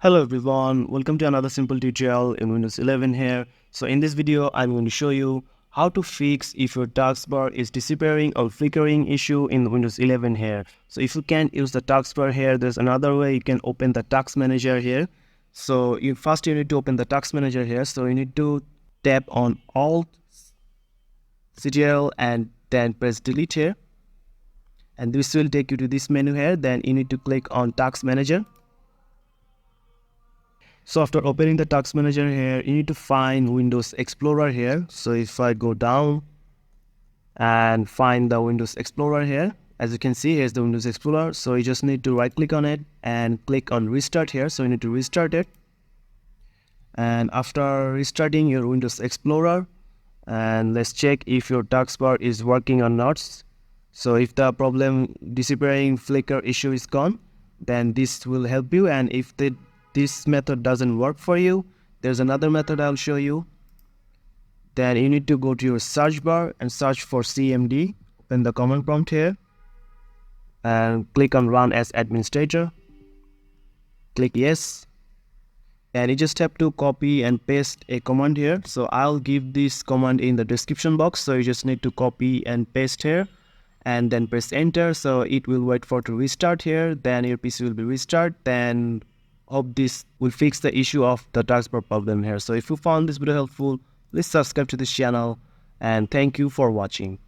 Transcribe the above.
Hello everyone, welcome to another simple tutorial in Windows 11 here. So in this video, I'm going to show you how to fix if your taskbar is disappearing or flickering issue in Windows 11 here. So if you can't use the taskbar here, there's another way. You can open the task manager here. So you need to open the task manager here. So you need to tap on Alt, Ctrl and then press delete here. And this will take you to this menu here. Then you need to click on task manager. So after opening the task manager here, you need to find Windows Explorer here. So if I go down and find the Windows Explorer here, as you can see, here's the Windows Explorer. So you just need to right click on it and click on restart here. So you need to restart it. And after restarting your Windows Explorer, and let's check if your taskbar is working or not. So if the problem disappearing flicker issue is gone, then this will help you. And if this method doesn't work for you, there's another method I'll show you. Then you need to go to your search bar and search for CMD. Open the command prompt here and click on run as administrator. Click yes. And you just have to copy and paste a command here. So I'll give this command in the description box. So you just need to copy and paste here and then press enter. So it will wait for to restart here. Then your PC will be restart. Then hope this will fix the issue of the taskbar problem here. So if you found this video helpful, please subscribe to this channel and thank you for watching.